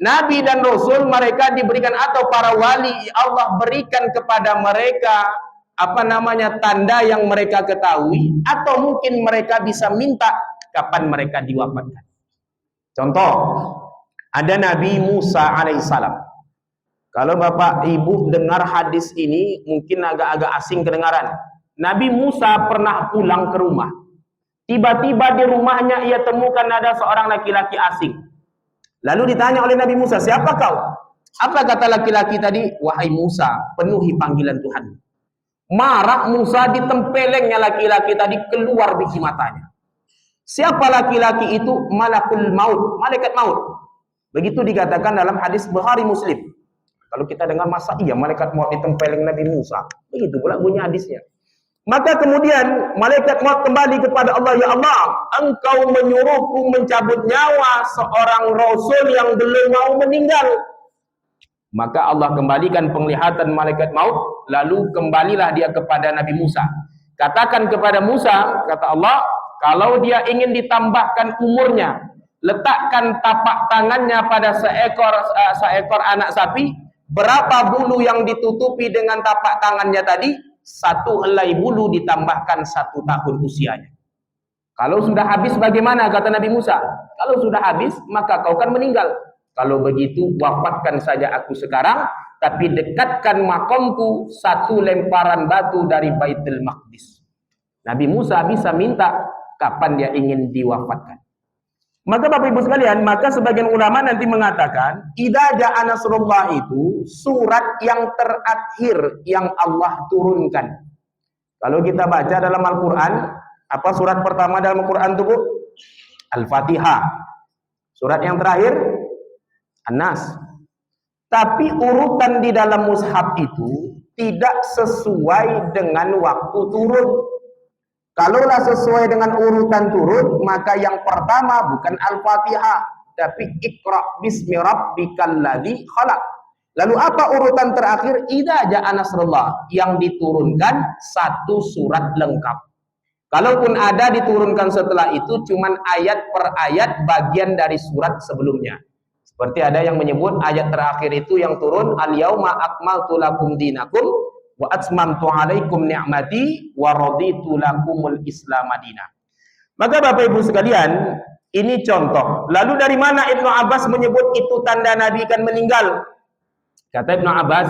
Nabi dan Rasul mereka diberikan, atau para wali Allah berikan kepada mereka tanda yang mereka ketahui, atau mungkin mereka bisa minta kapan mereka diwafatkan. Contoh, ada Nabi Musa alaihissalam. Kalau Bapak Ibu dengar hadis ini mungkin agak-agak asing kedengaran. Nabi Musa pernah pulang ke rumah. Tiba-tiba di rumahnya ia temukan ada seorang laki-laki asing. Lalu ditanya oleh Nabi Musa, siapa kau? Apa kata laki-laki tadi? Wahai Musa, penuhi panggilan Tuhan. Marah Musa, ditempelengnya laki-laki tadi, keluar biji matanya. Siapa laki-laki itu? Malakul maut, malaikat maut. Begitu dikatakan dalam hadis Bukhari Muslim. Kalau kita dengar, masa iya malaikat maut ditempeleng Nabi Musa? Begitu pula bunyi hadisnya. Maka kemudian malaikat maut kembali kepada Allah, ya Allah, engkau menyuruhku mencabut nyawa seorang rasul yang belum mau meninggal. Maka Allah kembalikan penglihatan malaikat maut, lalu kembalilah dia kepada Nabi Musa. Katakan kepada Musa, kata Allah, kalau dia ingin ditambahkan umurnya, letakkan tapak tangannya pada seekor anak sapi. Berapa bulu yang ditutupi dengan tapak tangannya tadi? 1 helai bulu ditambahkan 1 tahun usianya. Kalau sudah habis bagaimana? Kata Nabi Musa. Kalau sudah habis maka kau kan meninggal. Kalau begitu wafatkan saja aku sekarang, tapi dekatkan makomku 1 lemparan batu dari Baitul Maqdis. Nabi Musa bisa minta kapan dia ingin diwafatkan. Maka Bapak Ibu sekalian, maka sebagian ulama nanti mengatakan, idza ja'a nasrullah itu surat yang terakhir yang Allah turunkan. Kalau kita baca dalam Al-Quran, apa surat pertama dalam Al-Quran itu, Bu? Al-Fatihah. Surat yang terakhir, An-Nas. Tapi urutan di dalam mushaf itu tidak sesuai dengan waktu turun. Kalaulah sesuai dengan urutan turun, maka yang pertama bukan Al-Fatihah, tapi Iqra bismi rabbikal ladzi khalaq. Lalu apa urutan terakhir? Idza ja'a nasrullah, yang diturunkan 1 surat lengkap. Kalaupun ada diturunkan setelah itu cuman ayat per ayat bagian dari surat sebelumnya. Seperti ada yang menyebut ayat terakhir itu yang turun, al-yauma akmaltu lakum dinakum wa atmamtu alaikum ni'mati wa raditu lakumul Islam madinah. Maka Bapak Ibu sekalian, ini contoh. Lalu dari mana Ibnu Abbas menyebut itu tanda Nabi akan meninggal? Kata Ibnu Abbas,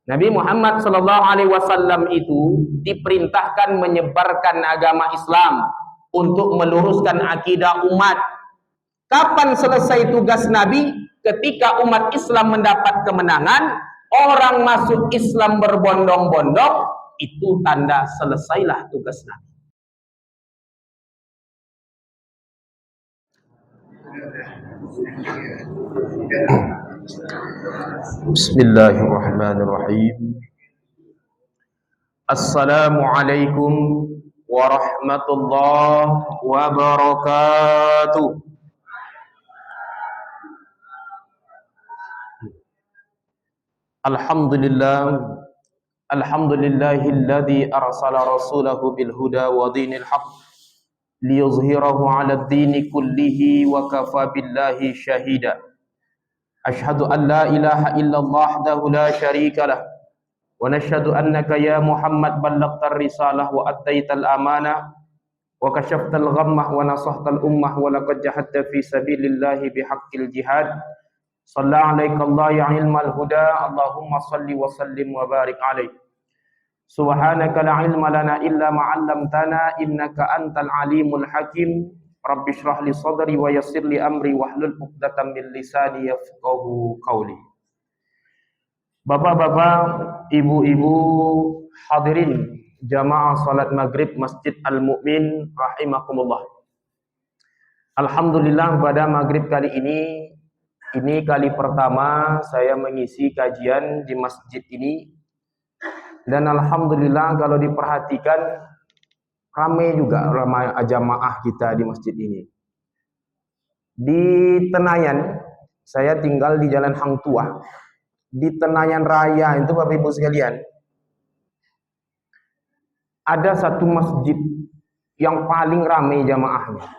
Nabi Muhammad SAW itu diperintahkan menyebarkan agama Islam untuk meluruskan akidah umat. Kapan selesai tugas Nabi? Ketika umat Islam mendapat kemenangan, orang masuk Islam berbondong-bondong, itu tanda selesailah tugas Nabi. Bismillahirrahmanirrahim. Assalamualaikum warahmatullahi wabarakatuh. Alhamdulillahilladzi arsala rasulahu bil huda wa dinil haqq liyuzhirahu 'alad dini kullihi wa kafa billahi syahida. Asyhadu an la ilaha illallah wahdahu la syarika lah wa nashhadu annaka ya Muhammad ballaghtar risalah wa addaital amanah wa kashaftal ghammah wa nasahtal ummah wa laqad jahadta fi sabilillahi bihaqqil jihad. Sallallahu alaika Allah ya ilmal huda, Allahumma salli wa sallim wa barik alaih. Subhanaka la ilma lana illa ma 'allamtana innaka antal alimul hakim. Rabbi shrah li sadri wa yassir li amri wahlul 'uqdatam min lisani yafqahu qawli. Bapak-bapak, ibu-ibu, hadirin jamaah salat maghrib Masjid Al-Mu'min rahimakumullah. Alhamdulillah pada maghrib kali ini kali pertama saya mengisi kajian di masjid ini, dan alhamdulillah kalau diperhatikan ramai juga jamaah kita di masjid ini. Di Tenayan, saya tinggal di Jalan Hang Tuah. Di Tenayan Raya itu Bapak Ibu sekalian, ada satu masjid yang paling ramai jamaahnya.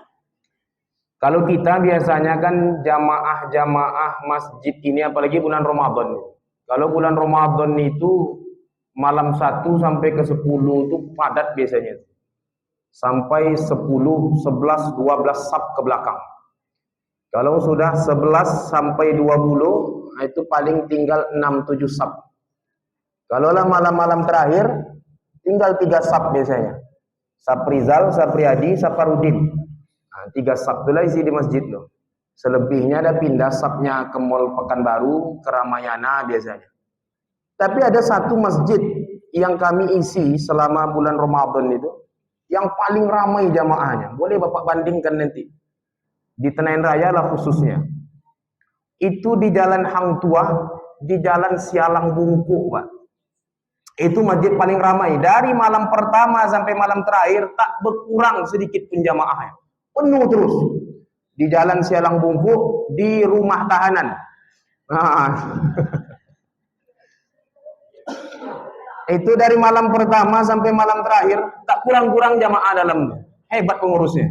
Kalau kita biasanya kan jamaah-jamaah masjid ini apalagi bulan Ramadan. Kalau bulan Ramadan itu malam 1 sampai ke 10 itu padat biasanya. Sampai 10, 11, 12 saf ke belakang. Kalau sudah 11 sampai 20 itu paling tinggal 6-7 saf. Kalau lah malam-malam terakhir tinggal 3 saf biasanya. Saf Rizal, Saf Riyadi, Saf Farudin. 3 saf itulah isi di masjid loh. Selebihnya ada pindah safnya ke Mall Pekanbaru, ke Ramayana biasanya. Tapi ada satu masjid yang kami isi selama bulan Ramadan itu, yang paling ramai jamaahnya. Boleh Bapak bandingkan nanti. Di Tenayan Raya lah khususnya. Itu di Jalan Hang Tuah, di Jalan Sialang Bungkuk, Pak. Itu masjid paling ramai. Dari malam pertama sampai malam terakhir, tak berkurang sedikit pun jamaahnya. Penuh terus. Di Jalan Sialang Bungkuk, di rumah tahanan. Itu dari malam pertama sampai malam terakhir, tak kurang-kurang jamaah dalamnya. Hebat pengurusnya.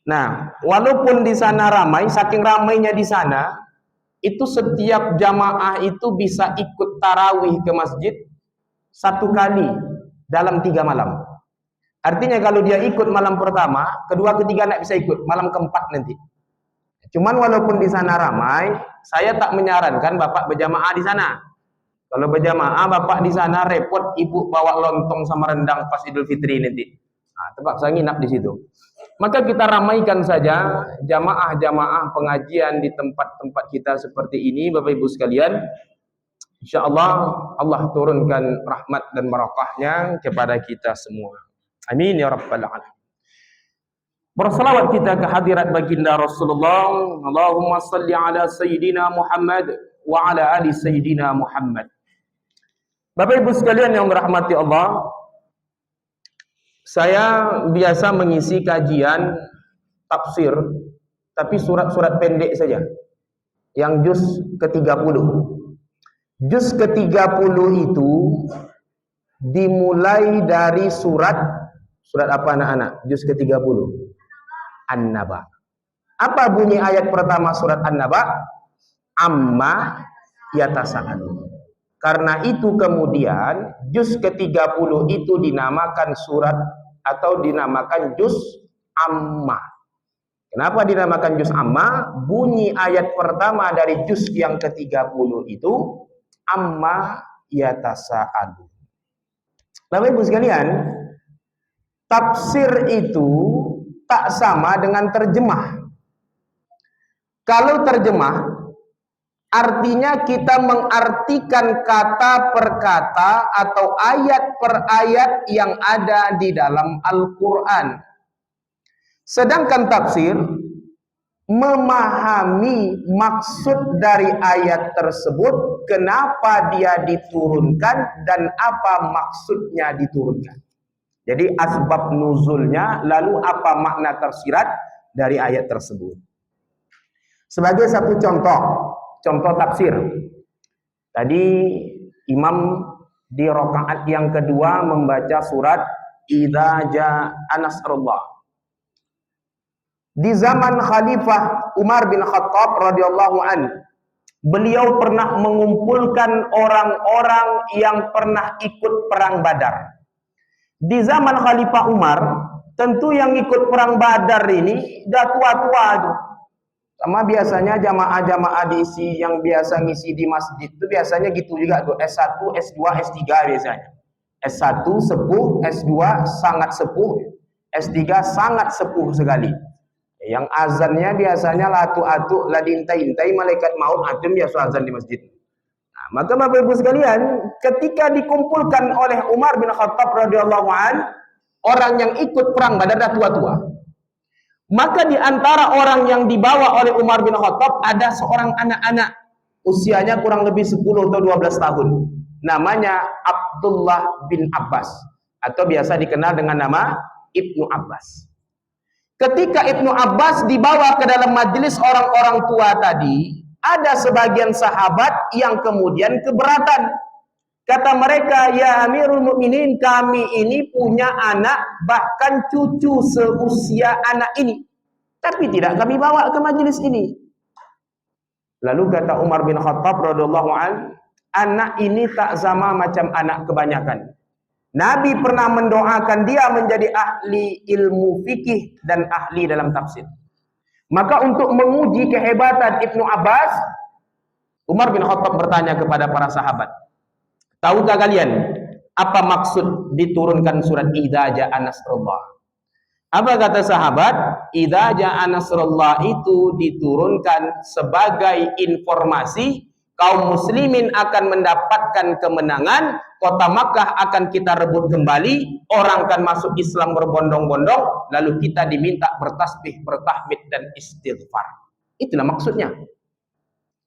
Nah, walaupun di sana ramai, saking ramainya di sana, itu setiap jamaah itu bisa ikut tarawih ke masjid 1 kali dalam 3 malam. Artinya kalau dia ikut malam pertama, kedua, ketiga nak bisa ikut, malam keempat nanti. Cuman walaupun di sana ramai, saya tak menyarankan Bapak berjamaah di sana. Kalau berjamaah Bapak di sana repot, ibu bawa lontong sama rendang pas Idul Fitri nanti. Terpaksa nginap di situ. Maka kita ramaikan saja jamaah-jamaah pengajian di tempat-tempat kita seperti ini, Bapak Ibu sekalian. InsyaAllah Allah turunkan rahmat dan barakahnya kepada kita semua. Amin ya rabbal alamin. Bersalawat kita ke hadirat baginda Rasulullah. Allahumma salli ala Sayyidina Muhammad wa ala ali Sayyidina Muhammad. Bapak Ibu sekalian yang dirahmati Allah, saya biasa mengisi kajian tafsir, tapi surat-surat pendek saja, yang juz ke-30. Juz ke-30 itu dimulai dari surat apa anak-anak? Juz ke-30 An-Naba. Apa bunyi ayat pertama surat An-Naba? Amma yatasa'alun. Karena itu kemudian juz ke-30 itu dinamakan surat atau dinamakan juz Amma. Kenapa dinamakan juz Amma? Bunyi ayat pertama dari juz yang ke-30 itu Amma yatasa'alun. Bapak Ibu sekalian, tafsir itu tak sama dengan terjemah. Kalau terjemah, artinya kita mengartikan kata per kata atau ayat per ayat yang ada di dalam Al-Quran. Sedangkan tafsir, memahami maksud dari ayat tersebut, kenapa dia diturunkan dan apa maksudnya diturunkan. Jadi asbab nuzulnya, lalu apa makna tersirat dari ayat tersebut. Sebagai satu contoh tafsir. Tadi imam di rakaat yang kedua membaca surat Idza Jaa Nasrullah. Di zaman Khalifah Umar bin Khattab radhiyallahu an, beliau pernah mengumpulkan orang-orang yang pernah ikut perang Badar. Di zaman Khalifah Umar, tentu yang ikut perang Badar ini dah tua-tua itu. Sama biasanya jamaah-jamaah diisi yang biasa ngisi di masjid itu biasanya gitu juga tuh, S1, S2, S3 biasanya. S1 sepuh, S2 sangat sepuh, S3 sangat sepuh sekali. Yang azannya biasanya latu-atu, lah diintai-intai malaikat maut, adem biasa azan di masjid. Nah, maka Bapak Ibu sekalian, ketika dikumpulkan oleh Umar bin Khattab radhiyallahu an, orang yang ikut perang Badar dah tua-tua. Maka di antara orang yang dibawa oleh Umar bin Khattab ada seorang anak-anak, usianya kurang lebih 10 atau 12 tahun. Namanya Abdullah bin Abbas, atau biasa dikenal dengan nama Ibnu Abbas. Ketika Ibnu Abbas dibawa ke dalam majelis orang-orang tua tadi, ada sebagian sahabat yang kemudian keberatan. Kata mereka, ya Amirul Mukminin, kami ini punya anak, bahkan cucu seusia anak ini. Tapi tidak kami bawa ke majelis ini. Lalu kata Umar bin Khattab radhiyallahu anhu, anak ini tak sama macam anak kebanyakan. Nabi pernah mendoakan dia menjadi ahli ilmu fikih dan ahli dalam tafsir. Maka untuk menguji kehebatan Ibnu Abbas, Umar bin Khattab bertanya kepada para sahabat, tahukah kalian apa maksud diturunkan surat Idza Ja'a Nasrullah? Apa kata sahabat? Idza Ja'a Nasrullah itu diturunkan sebagai informasi kaum muslimin akan mendapatkan kemenangan, kota Makkah akan kita rebut kembali, orang akan masuk Islam berbondong-bondong, lalu kita diminta bertasbih, bertahmid dan istighfar. Itulah maksudnya.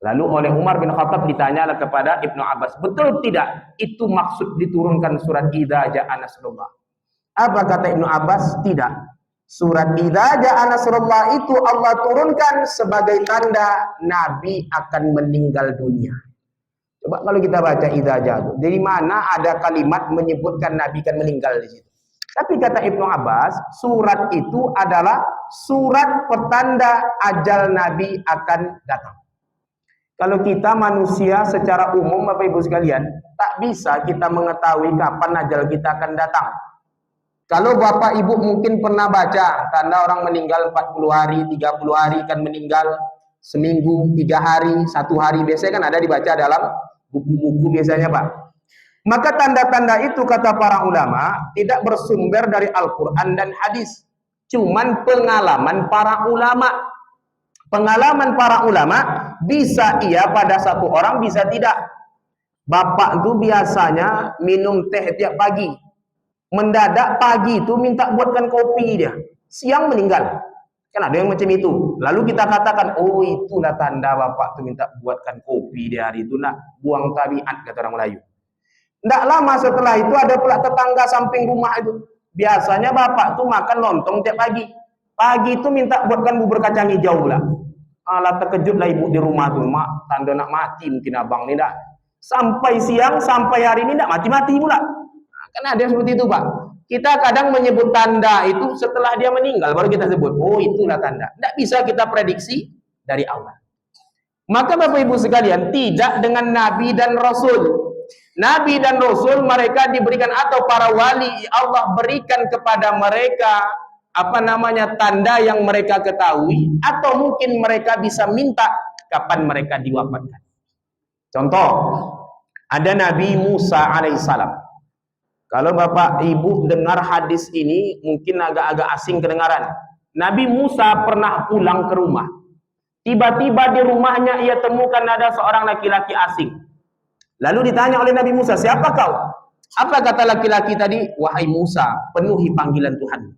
Lalu oleh Umar bin Khattab ditanyalah kepada Ibnu Abbas, betul tidak itu maksud diturunkan surat Idza Ja'a Nasrullah? Apa kata Ibnu Abbas? Tidak. Surat Idza Ja'a Nasrullah itu Allah turunkan sebagai tanda Nabi akan meninggal dunia. Coba kalau kita baca Idza Ja'a, dari mana ada kalimat menyebutkan Nabi akan meninggal di situ? Tapi kata Ibnu Abbas, surat itu adalah surat petanda ajal Nabi akan datang. Kalau kita manusia secara umum, Bapak Ibu sekalian, tak bisa kita mengetahui kapan ajal kita akan datang. Kalau Bapak Ibu mungkin pernah baca tanda orang meninggal 40 hari, 30 hari kan meninggal, seminggu, 3 hari, 1 hari, biasanya kan ada dibaca dalam buku-buku biasanya Pak. Maka tanda-tanda itu kata para ulama tidak bersumber dari Al-Quran dan hadis, cuman pengalaman para ulama. Pengalaman para ulama bisa iya pada satu orang, bisa tidak. Bapak itu biasanya minum teh tiap pagi. Mendadak pagi itu minta buatkan kopi dia. Siang meninggal. Kan ada yang macam itu. Lalu kita katakan, oh itulah tanda bapak itu minta buatkan kopi di hari itu. Nak buang tabiat, kata orang Melayu. Tidak lama setelah itu ada pula tetangga samping rumah itu. Biasanya bapak itu makan lontong tiap pagi. Pagi itu minta buatkan bubur kacang hijau pula. Alah terkejutlah ibu di rumah tuh. Mak, tanda nak mati mungkin abang ni dah. Sampai siang, sampai hari ini tidak mati-mati pula. Kan ada yang seperti itu Pak. Kita kadang menyebut tanda itu setelah dia meninggal baru kita sebut, oh itulah tanda. Tidak bisa kita prediksi dari awal. Maka Bapak Ibu sekalian, tidak dengan Nabi dan Rasul. Nabi dan Rasul mereka diberikan, atau para wali Allah berikan kepada mereka tanda yang mereka ketahui, atau mungkin mereka bisa minta kapan mereka diwafatkan. Contoh, ada Nabi Musa alaihissalam. Kalau Bapak Ibu dengar hadis ini mungkin agak-agak asing kedengaran. Nabi Musa pernah pulang ke rumah. Tiba-tiba di rumahnya ia temukan ada seorang laki-laki asing. Lalu ditanya oleh Nabi Musa, siapa kau? Apa kata laki-laki tadi? Wahai Musa, penuhi panggilan Tuhan.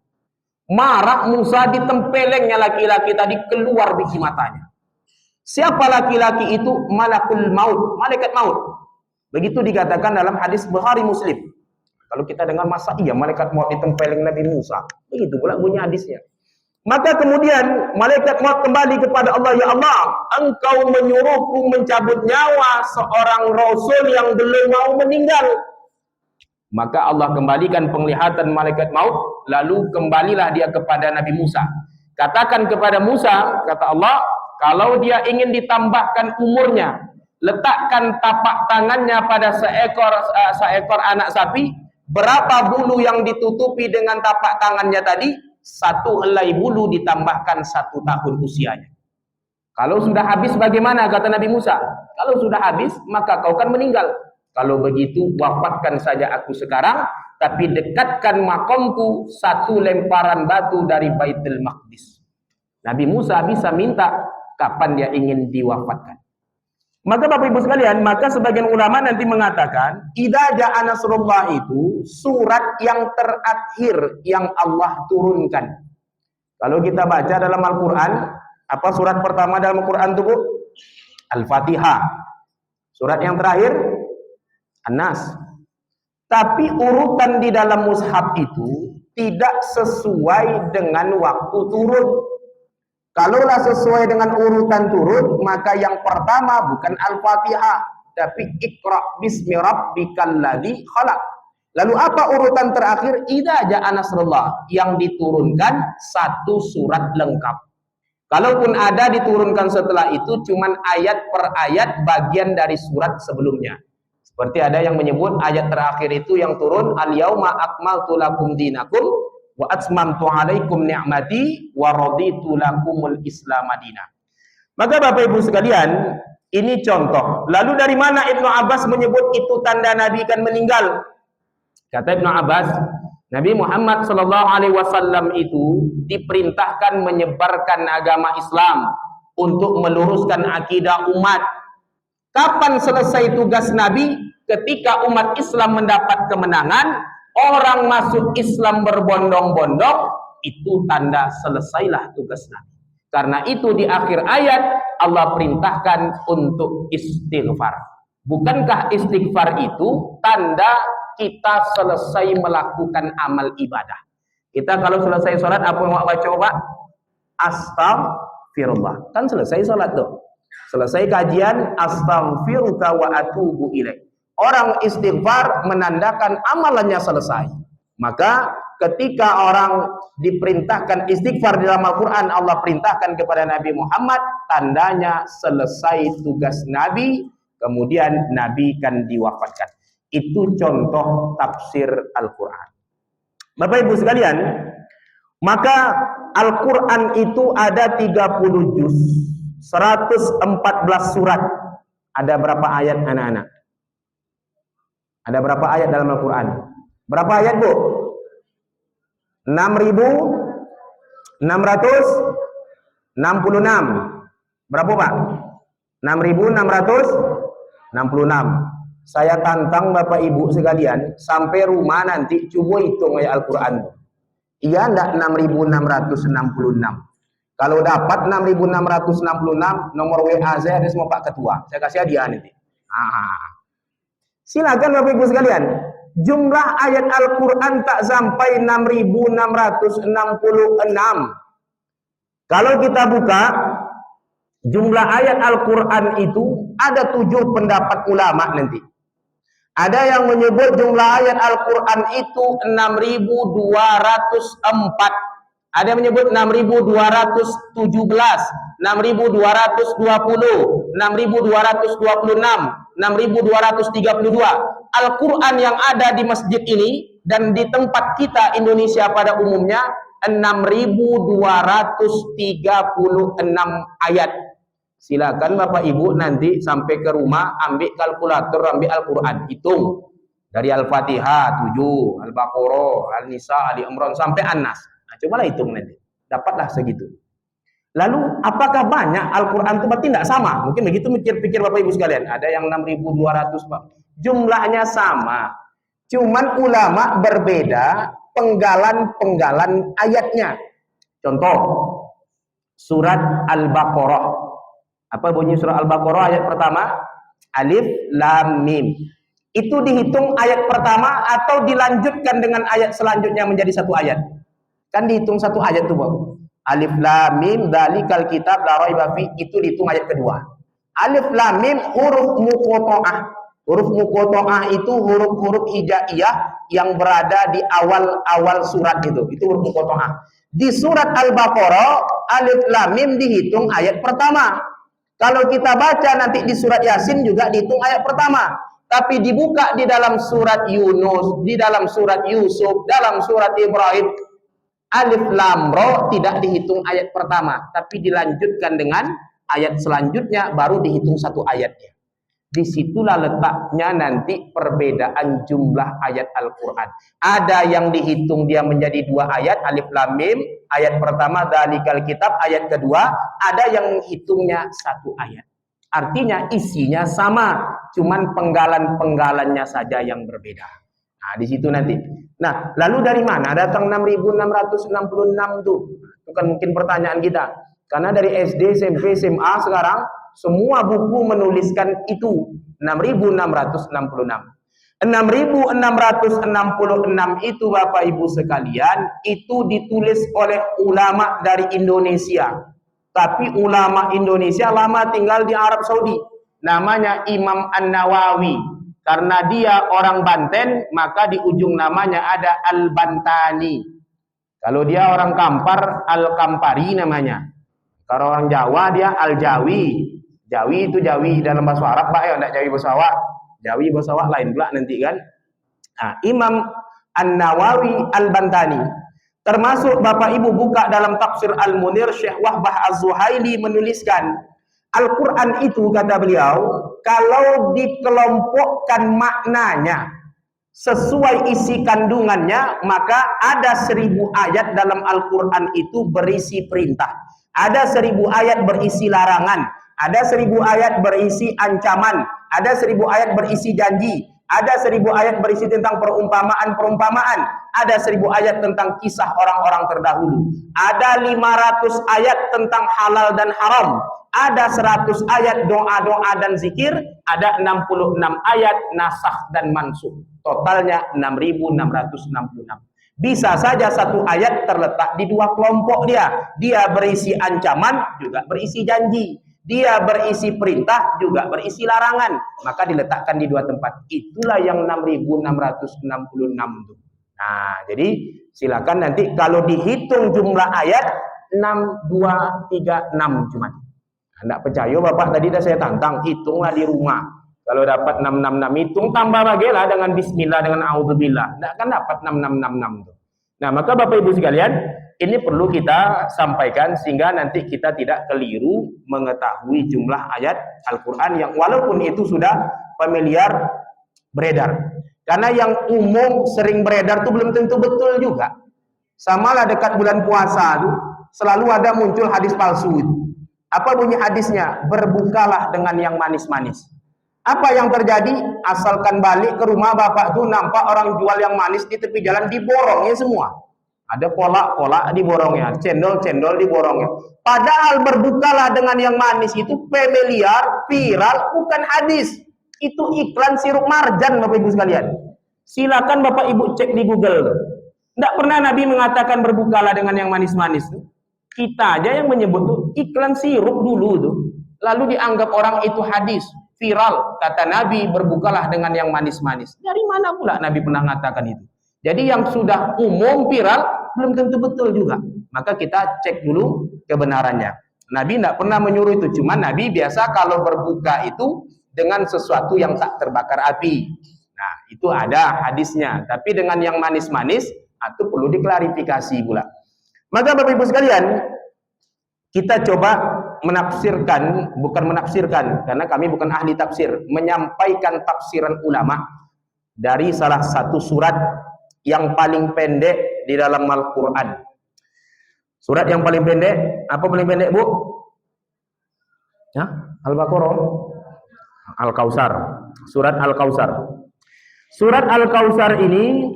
Marah Musa, ditempelengnya laki-laki tadi, keluar biji matanya. Siapa laki-laki itu? Malakul maut, malaikat maut. Begitu dikatakan dalam hadis Bukhari Muslim. Kalau kita dengar, masa iya malaikat maut ditempeleng Nabi Musa? Begitu pula bunyi hadisnya. Maka kemudian malaikat maut kembali kepada Allah, ya Allah, engkau menyuruhku mencabut nyawa seorang rasul yang belum mau meninggal. Maka Allah kembalikan penglihatan malaikat maut, lalu kembalilah dia kepada Nabi Musa. Katakan kepada Musa, kata Allah, kalau dia ingin ditambahkan umurnya, letakkan tapak tangannya pada seekor anak sapi. Berapa bulu yang ditutupi dengan tapak tangannya tadi? 1 helai bulu ditambahkan 1 tahun usianya. Kalau sudah habis bagaimana? Kata Nabi Musa. Kalau sudah habis, maka kau kan meninggal. Kalau begitu, wafatkan saja aku sekarang, tapi dekatkan makomku 1 lemparan batu dari Baitul Maqdis. Nabi Musa bisa minta kapan dia ingin diwafatkan. Maka Bapak Ibu sekalian, maka sebagian ulama nanti mengatakan, Idza Ja'a Nasrullah itu surat yang terakhir yang Allah turunkan. Kalau kita baca dalam Al-Quran, apa surat pertama dalam Al-Quran itu Bu? Al-Fatihah. Surat yang terakhir, An-Nas. Tapi urutan di dalam mushaf itu tidak sesuai dengan waktu turun. Kalaulah sesuai dengan urutan turun, maka yang pertama bukan Al-Fatihah, tapi Iqra bismi rabbikal ladzi khalaq. Lalu apa urutan terakhir? Idza Ja'a Nasrullah, yang diturunkan 1 surat lengkap. Kalaupun ada diturunkan setelah itu cuman ayat per ayat bagian dari surat sebelumnya. Seperti ada yang menyebut ayat terakhir itu yang turun al-yauma akmaltu lakum dinakum wa atmamtu alaikum ni'mati wa raditu lakumul Islam madinah. Maka Bapak Ibu sekalian, ini contoh. Lalu dari mana Ibnu Abbas menyebut itu tanda Nabi akan meninggal? Kata Ibnu Abbas, Nabi Muhammad SAW itu diperintahkan menyebarkan agama Islam untuk meluruskan akidah umat. Kapan selesai tugas Nabi? Ketika umat Islam mendapat kemenangan, orang masuk Islam berbondong-bondong, itu tanda selesailah tugas Nabi. Karena itu di akhir ayat Allah perintahkan untuk istighfar. Bukankah istighfar itu tanda kita selesai melakukan amal ibadah? Kita kalau selesai sholat apa yang mau baca Pak? Astaghfirullah. Kan selesai sholat tuh. Selesai kajian, astaghfiruka wa atubu ilaik. Orang istighfar menandakan amalannya selesai. Maka ketika orang diperintahkan istighfar di dalam Al-Quran, Allah perintahkan kepada Nabi Muhammad, tandanya selesai tugas Nabi, kemudian Nabi kan diwafatkan. Itu contoh tafsir Al-Quran. Bapak Ibu sekalian, maka Al-Quran itu ada 30 juz, 114 surat. Ada berapa ayat anak-anak? Ada berapa ayat dalam Al-Quran? Berapa ayat Bu? 6.666. Berapa Pak? 6.666. Saya tantang Bapak Ibu sekalian, sampai rumah nanti coba hitung ayat Al-Quran. Iya enggak 6.666. Kalau dapat 6.666, nomor WA saya ada semua Pak Ketua. Saya kasih hadiah nanti. Silakan Bapak Ibu sekalian. Jumlah ayat Al-Quran tak sampai 6.666. Kalau kita buka jumlah ayat Al-Quran itu ada 7 pendapat ulama nanti. Ada yang menyebut jumlah ayat Al-Quran itu 6.204. Ada yang menyebut 6.217, 6.220, 6.226, 6.232. Al-Quran yang ada di masjid ini dan di tempat kita Indonesia pada umumnya 6.236 ayat. Silakan Bapak Ibu nanti sampai ke rumah ambil kalkulator, ambil Al-Quran, hitung dari Al-Fatihah 7, Al-Baqarah, Al-Nisa, Ali Imran sampai An-Nas. Nah, cobalah hitung nanti, dapatlah segitu. Lalu apakah banyak Al-Quran itu berarti tidak sama? Mungkin begitu pikir-pikir Bapak Ibu sekalian. Ada yang 6.200 Pak. Jumlahnya sama, cuman ulama berbeda penggalan-penggalan ayatnya. Contoh surat Al-Baqarah. Apa bunyi surah Al-Baqarah ayat pertama? Alif Lam Mim. Itu dihitung ayat pertama atau dilanjutkan dengan ayat selanjutnya menjadi satu ayat? Kan dihitung satu ayat tuh, Bang. Alif Lam Mim dzalikal kitab la raiba fi, itu dihitung ayat kedua. Alif Lam Mim huruf muqatta'ah. Huruf muqatta'ah itu huruf-huruf hijaiyah yang berada di awal-awal surat itu. Itu huruf muqatta'ah. Di surat Al-Baqarah Alif Lam Mim dihitung ayat pertama. Kalau kita baca nanti di surat Yasin juga dihitung ayat pertama. Tapi dibuka di dalam surat Yunus, di dalam surat Yusuf, dalam surat Ibrahim, Alif Lam Ra tidak dihitung ayat pertama, tapi dilanjutkan dengan ayat selanjutnya baru dihitung satu ayatnya. Disitulah letaknya nanti perbedaan jumlah ayat Al-Quran. Ada yang dihitung dia menjadi 2 ayat, Alif Lam Mim, ayat pertama dzalikal kitab, ayat kedua ada yang hitungnya 1 ayat. Artinya isinya sama, cuman penggalan-penggalannya saja yang berbeda. Nah, di situ nanti. Nah, lalu dari mana datang 6.666 itu? Itu kan mungkin pertanyaan kita. Karena dari SD, SMP, SMA sekarang semua buku menuliskan itu 6.666. 6.666 itu Bapak Ibu sekalian, itu ditulis oleh ulama dari Indonesia. Tapi ulama Indonesia lama tinggal di Arab Saudi. Namanya Imam An-Nawawi. Karena dia orang Banten, maka di ujung namanya ada Al-Bantani. Kalau dia orang Kampar, Al-Kampari namanya. Kalau orang Jawa dia Al-Jawi. Jawi itu Jawi dalam bahasa Arab, Pak, ya, enggak Jawi bahasa Awak. Jawi bahasa Awak lain pula nanti kan. Nah, Imam An-Nawawi Al-Bantani, termasuk Bapak Ibu buka dalam tafsir Al-Munir, Syekh Wahbah Az-Zuhaili menuliskan, Al-Quran itu, kata beliau, kalau dikelompokkan maknanya sesuai isi kandungannya, maka ada 1000 ayat dalam Al-Quran itu berisi perintah, ada 1000 ayat berisi larangan, ada 1000 ayat berisi ancaman, ada 1000 ayat berisi janji, ada 1000 ayat berisi tentang perumpamaan-perumpamaan, ada 1000 ayat tentang kisah orang-orang terdahulu, ada 500 ayat tentang halal dan haram, ada 100 ayat doa-doa dan zikir, ada 66 ayat nasakh dan mansukh. Totalnya 6666. Bisa saja satu ayat terletak di dua kelompok dia. Dia berisi ancaman, juga berisi janji. Dia berisi perintah, juga berisi larangan. Maka diletakkan di dua tempat. Itulah yang 6666 itu. Nah, jadi silakan nanti kalau dihitung jumlah ayat 6236 cuma. Anda percaya Bapak, tadi dah saya tantang, hitunglah di rumah. Kalau dapat 666, hitung tambah bagilah dengan bismillah, dengan auzubillah. Tidak akan dapat 6666 itu. Nah, maka Bapak Ibu sekalian, ini perlu kita sampaikan sehingga nanti kita tidak keliru mengetahui jumlah ayat Al-Quran yang walaupun itu sudah familiar beredar. Karena yang umum sering beredar itu belum tentu betul juga. Samalah dekat bulan puasa itu selalu ada muncul hadis palsu itu. Apa bunyi hadisnya? Berbukalah dengan yang manis-manis. Apa yang terjadi? Asalkan balik ke rumah bapak tuh nampak orang jual yang manis di tepi jalan, diborongnya semua. Ada kolak-kolak diborongnya, cendol-cendol diborongnya. Padahal berbukalah dengan yang manis itu familiar, viral, bukan hadis. Itu iklan sirup marjan, Bapak Ibu sekalian. Silakan Bapak Ibu cek di Google. Tidak pernah Nabi mengatakan berbukalah dengan yang manis-manis. Kita aja yang menyebut tuh iklan sirup dulu tuh. Lalu dianggap orang itu hadis, viral. Kata Nabi, berbukalah dengan yang manis-manis. Dari mana pula Nabi pernah mengatakan itu? Jadi yang sudah umum viral belum tentu betul juga. Maka kita cek dulu kebenarannya. Nabi tidak pernah menyuruh itu. Cuma Nabi biasa kalau berbuka itu dengan sesuatu yang tak terbakar api. Nah, itu ada hadisnya. Tapi dengan yang manis-manis, itu perlu diklarifikasi pula. Maka Bapak Ibu sekalian, kita coba menafsirkan, bukan menafsirkan, karena kami bukan ahli tafsir, menyampaikan tafsiran ulama dari salah satu surat yang paling pendek di dalam Al-Quran. Surat yang paling pendek, apa paling pendek Bu? Ya, Al-Baqarah, Al-Kautsar, surat Al-Kautsar. Surat Al-Kautsar ini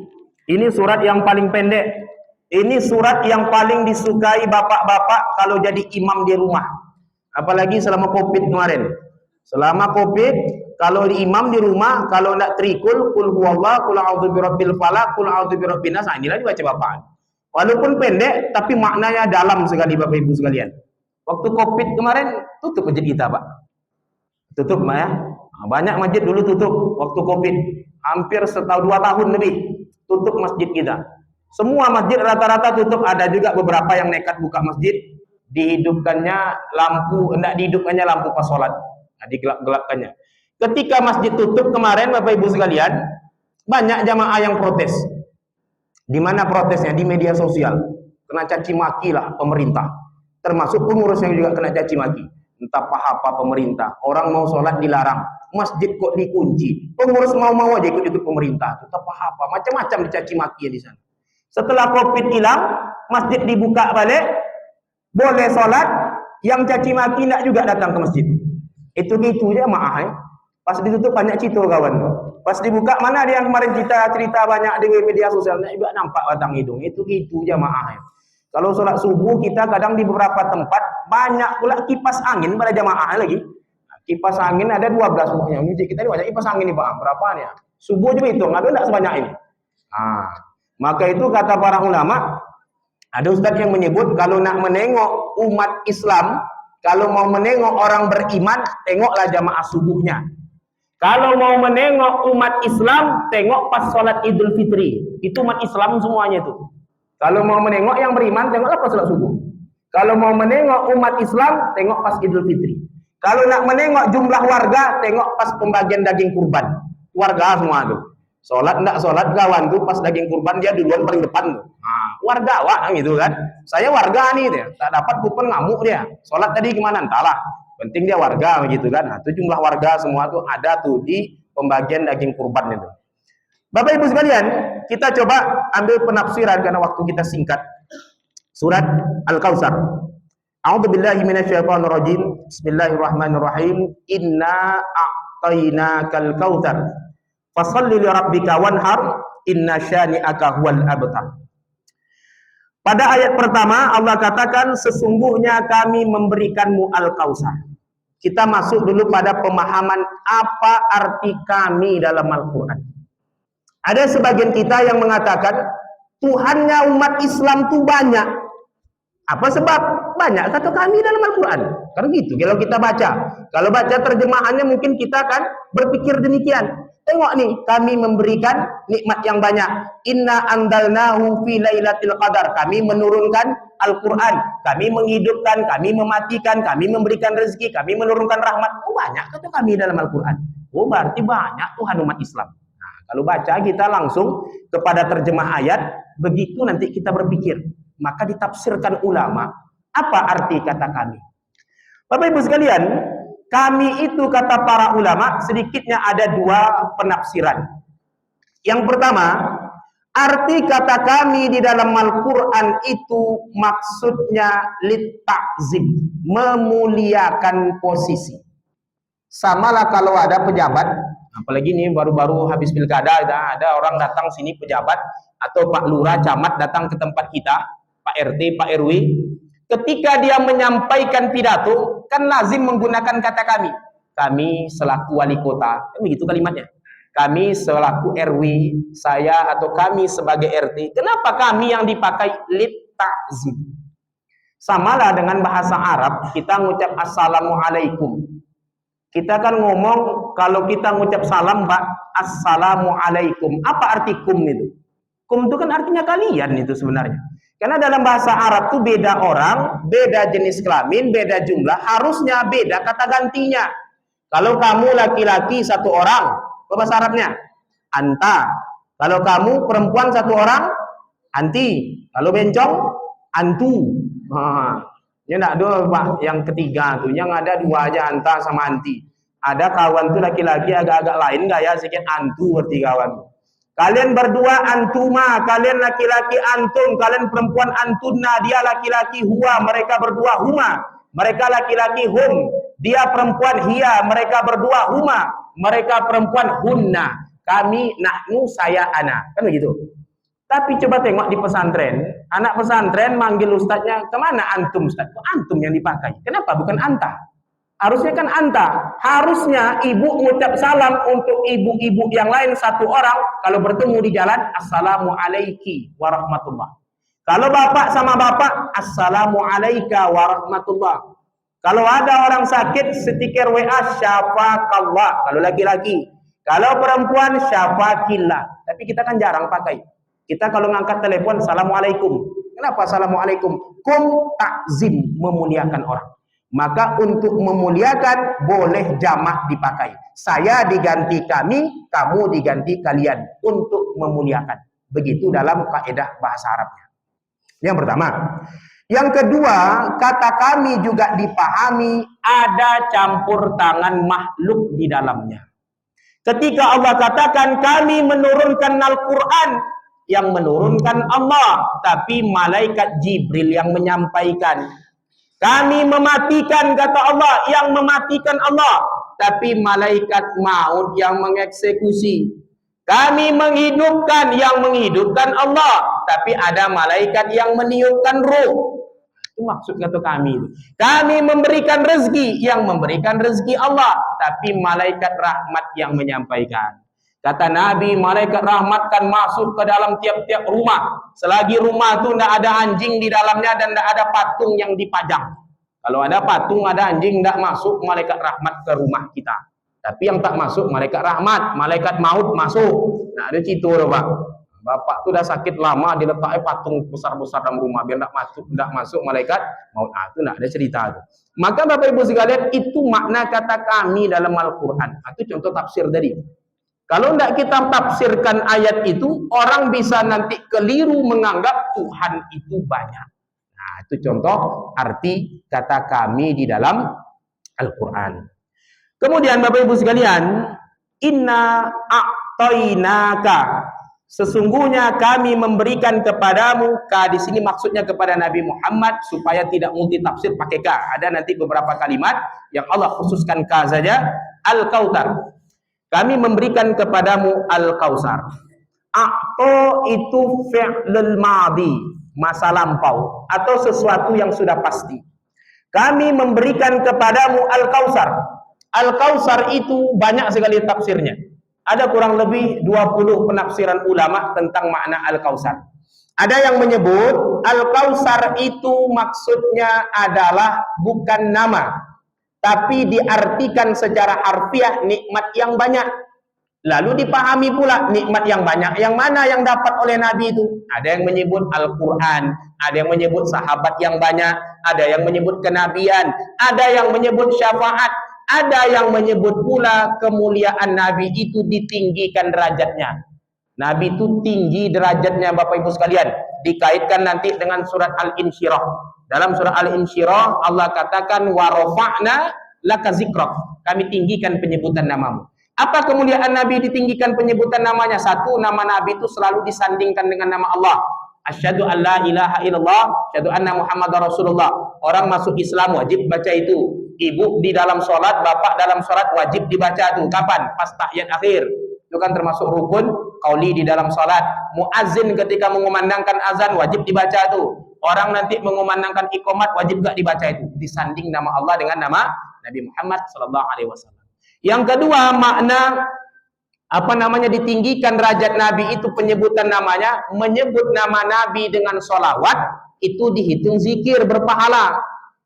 surat yang paling pendek. Ini surat yang paling disukai bapak-bapak kalau jadi imam di rumah. Apalagi selama Covid kemarin. Selama Covid, kalau di imam di rumah, kalau nak trikul, kul huwallah, kul a'udzu birabbil falaq, kul a'udzu birabbin nas, inilah dibaca bapak. Walaupun pendek, tapi maknanya dalam sekali Bapak Ibu sekalian. Waktu Covid kemarin, tutup masjid kita, Pak. Tutup, Pak ya. Banyak masjid dulu tutup waktu Covid. Hampir 1-2 tahun lebih tutup masjid kita. Semua masjid rata-rata tutup. Ada juga beberapa yang nekat buka masjid, dihidupkannya lampu, hendak dihidupkannya lampu pas sholat, digelap-gelapkannya. Ketika masjid tutup kemarin Bapak Ibu sekalian, banyak jamaah yang protes. Di mana protesnya? Di media sosial. Kena caci maki lah pemerintah. Termasuk pengurus yang juga kena caci maki. Entah apa pemerintah. Orang mau sholat dilarang. Masjid kok dikunci. Pengurus mau-mau aja ikut pemerintah. Entah apa macam-macam dicaci maki di sana. Setelah Covid hilang, masjid dibuka balik, boleh sholat, yang caci maki tidak juga datang ke masjid. Itu gitu aja maaf ya. Pas ditutup banyak cito kawan. Pas dibuka mana ada yang kemarin kita cerita banyak di media sosial, juga nampak batang hidung. Itu gitu aja maaf ya. Kalau sholat subuh kita kadang di beberapa tempat banyak pula kipas angin pada jamaah lagi. Kipas angin ada 12 pokoknya. Masjid kita ini banyak kipas angin nih Pak. Berapaan ya? Subuh juga hitung, ada enggak sebanyak ini? Maka itu kata para ulama, ada ustaz yang menyebut kalau nak menengok umat Islam, kalau mau menengok orang beriman, tengoklah jamaah subuhnya. Kalau mau menengok umat Islam, tengok pas sholat Idul Fitri. Itu umat Islam semuanya itu. Kalau mau menengok yang beriman, tengoklah pas sholat subuh. Kalau mau menengok umat Islam, tengok pas Idul Fitri. Kalau nak menengok jumlah warga, tengok pas pembagian daging kurban. Warga semua tuh. Sholat enggak sholat kawan tuh pas daging kurban dia duluan paling depan tuh. Nah, warga wah gitu kan. Saya warga nih dia, tak dapat kupon ngamuk dia. Sholat tadi gimana entahlah. Penting dia warga begitu kan. Nah, itu jumlah warga semua tuh ada tuh di pembagian daging kurban itu. Bapak Ibu sekalian, kita coba ambil penafsiran karena waktu kita singkat. Surat Al-Kautsar. A'udzubillahi minasyaitonirrajim. Bismillahirrahmanirrahim. Inna a'tainakal kautsar. Fashalli li rabbika wanhar. Inna syani'aka huwal abtar. Pada ayat pertama Allah katakan sesungguhnya kami memberikanmu Al-Kautsar. Kita masuk dulu pada pemahaman apa arti kami dalam Al-Qur'an. Ada sebagian kita yang mengatakan Tuhannya umat Islam itu banyak. Apa sebab? Banyak kata kami dalam Al-Quran. Karena gitu, kalau kita baca. Kalau baca terjemahannya mungkin kita akan berpikir demikian. Tengok nih, kami memberikan nikmat yang banyak. Inna andalnahu fi lailatul qadar. Kami menurunkan Al-Quran. Kami menghidupkan, kami mematikan, kami memberikan rezeki, kami menurunkan rahmat. Oh banyak kata kami dalam Al-Quran. Oh berarti banyak Tuhan umat Islam. Nah, kalau baca kita langsung kepada terjemah ayat. Begitu nanti kita berpikir. Maka ditafsirkan ulama apa arti kata kami. Bapak Ibu sekalian, kami itu kata para ulama sedikitnya ada dua penafsiran. Yang pertama, arti kata kami di dalam Al-Quran itu maksudnya litta'zim, memuliakan posisi. Samalah kalau ada pejabat, apalagi ini baru-baru habis pilkada, ada orang datang sini pejabat atau Pak Lurah, Camat datang ke tempat kita, Pak RT, Pak RW, ketika dia menyampaikan pidato, kan lazim menggunakan kata kami. Kami selaku wali kota, kan begitu kalimatnya. Kami selaku RW, saya atau kami sebagai RT. Kenapa kami yang dipakai lit ta'zim? Samalah dengan bahasa Arab, kita ngucap assalamualaikum. Kita kan ngomong, kalau kita ngucap salam, Pak, assalamualaikum. Apa arti kum itu? Kum itu kan artinya kalian itu sebenarnya. Karena dalam bahasa Arab itu beda orang, beda jenis kelamin, beda jumlah, harusnya beda kata gantinya. Kalau kamu laki-laki satu orang, apa bahasa Arabnya? Anta. Kalau kamu perempuan satu orang, anti. Kalau bencong, antu. Ini enggak ada Pak yang ketiga tuh, yang ada dua aja anta sama anti. Ada kawan tuh laki-laki agak-agak lain enggak ya, sedikit antu berarti kawan. Kalian berdua antuma, kalian laki-laki antum, kalian perempuan antunna, dia laki-laki huwa, mereka berdua huma, mereka laki-laki hum, dia perempuan hiya, mereka berdua huma, mereka perempuan hunna, kami nahnu saya ana, kan begitu. Tapi coba tengok di pesantren, anak pesantren manggil ustadznya, kemana antum ustadz? Kok antum yang dipakai? Kenapa bukan anta? Harusnya kan anta. Harusnya ibu mengucap salam untuk ibu-ibu yang lain satu orang. Kalau bertemu di jalan, assalamualaikum warahmatullah. Kalau bapak sama bapak, assalamualaikum warahmatullah. Kalau ada orang sakit, stiker WA, syafakallah. Kalau laki-laki. Kalau perempuan, syafakillah. Tapi kita kan jarang pakai. Kita kalau ngangkat telepon, assalamualaikum. Kenapa assalamualaikum? Kum takzim, memuliakan orang. Maka untuk memuliakan boleh jamak dipakai. Saya diganti kami, kamu diganti kalian untuk memuliakan. Begitu dalam kaidah bahasa Arabnya. Yang pertama. Yang kedua, kata kami juga dipahami ada campur tangan makhluk di dalamnya. Ketika Allah katakan kami menurunkan Al-Quran, yang menurunkan Allah, tapi malaikat Jibril yang menyampaikan. Kami mematikan, kata Allah, yang mematikan Allah, tapi malaikat maut yang mengeksekusi. Kami menghidupkan, yang menghidupkan Allah, tapi ada malaikat yang meniupkan ruh. Itu maksud kata kami. Kami memberikan rezeki, yang memberikan rezeki Allah, tapi malaikat rahmat yang menyampaikan. Kata Nabi, malaikat rahmat kan masuk ke dalam tiap-tiap rumah. Selagi rumah itu tidak ada anjing di dalamnya dan tidak ada patung yang dipajang. Kalau ada patung, ada anjing, tidak masuk malaikat rahmat ke rumah kita. Tapi yang tak masuk malaikat rahmat, malaikat maut masuk. Nah, ada situ loh Pak. Bapak tuh udah sakit lama, diletaknya patung besar-besar dalam rumah biar enggak masuk malaikat maut. Itu enggak ada cerita itu. Maka Bapak Ibu sekalian, itu makna kata kami dalam Al-Qur'an. Itu contoh tafsir tadi. Kalau enggak kita tafsirkan ayat itu, orang bisa nanti keliru menganggap Tuhan itu banyak. Nah, itu contoh arti kata kami di dalam Al-Qur'an. Kemudian Bapak Ibu sekalian, inna a'tainaka, sesungguhnya kami memberikan kepadamu. Ka di sini maksudnya kepada Nabi Muhammad supaya tidak multi tafsir pakai ka. Ada nanti beberapa kalimat yang Allah khususkan ka saja. Al-Kautsar, kami memberikan kepadamu Al-Kautsar. A'ta itu fi'lul madhi, masa lampau atau sesuatu yang sudah pasti. Kami memberikan kepadamu Al-Kautsar. Al-Kautsar itu banyak sekali tafsirnya. Ada kurang lebih 20 penafsiran ulama tentang makna Al-Kautsar. Ada yang menyebut Al-Kautsar itu maksudnya adalah bukan nama, tapi diartikan secara harfiah nikmat yang banyak. Lalu dipahami pula nikmat yang banyak yang mana yang dapat oleh Nabi itu. Ada yang menyebut Al-Quran, ada yang menyebut sahabat yang banyak, ada yang menyebut kenabian, ada yang menyebut syafaat, ada yang menyebut pula kemuliaan Nabi itu ditinggikan derajatnya. Nabi itu tinggi derajatnya Bapak Ibu sekalian. Dikaitkan nanti dengan surat Al-Insyirah. Dalam surat Al-Insyirah Allah katakan wa rafa'na laka zikrak. Kami tinggikan penyebutan namamu. Apa kemuliaan Nabi ditinggikan penyebutan namanya? Satu, nama Nabi itu selalu disandingkan dengan nama Allah. Asyhadu an la ilaha illallah, asyhadu anna Muhammadar Rasulullah. Orang masuk Islam wajib baca itu. Ibu di dalam sholat, bapak dalam sholat wajib dibaca itu. Kapan? Pas tahiyat akhir. Itu kan termasuk rukun qauli di dalam sholat. Muazzin ketika mengumandangkan azan wajib dibaca itu. Orang nanti mengumandangkan iqamat wajib gak dibaca itu. Disanding nama Allah dengan nama Nabi Muhammad sallallahu alaihi wasallam. Yang kedua, makna ditinggikan derajat Nabi itu penyebutan namanya, menyebut nama Nabi dengan sholawat itu dihitung zikir berpahala.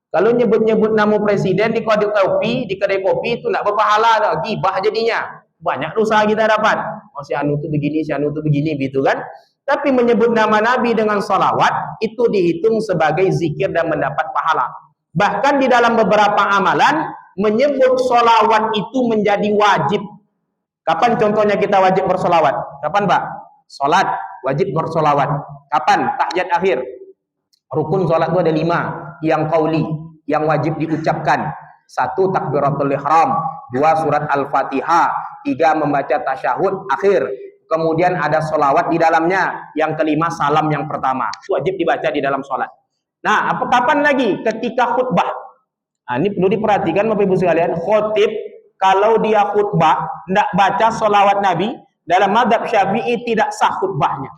Kalau nyebut-nyebut nama presiden di kedai kopi itu tidak berpahala, gibah jadinya. Banyak dosa kita dapat. Oh si anu tuh begini, si anu tuh begini gitu kan. Tapi menyebut nama Nabi dengan sholawat itu dihitung sebagai zikir dan mendapat pahala. Bahkan di dalam beberapa amalan menyebut sholawat itu menjadi wajib. Kapan contohnya kita wajib bersolawat? Kapan Pak? Sholat wajib bersolawat. Kapan? Tahiyat akhir. Rukun sholat itu ada 5. Yang qauli, yang wajib diucapkan. 1. Takbiratul ihram. 2. Surat Al-Fatihah. 3. Membaca tasyahud akhir. Kemudian ada sholawat di dalamnya. Yang kelima salam yang pertama. Wajib dibaca di dalam sholat. Nah, kapan lagi? Ketika khutbah. Nah, ini perlu diperhatikan Bapak Ibu sekalian. Khotib kalau dia khutbah tidak baca sholawat Nabi, dalam mazhab Syafi'i tidak sah khutbahnya.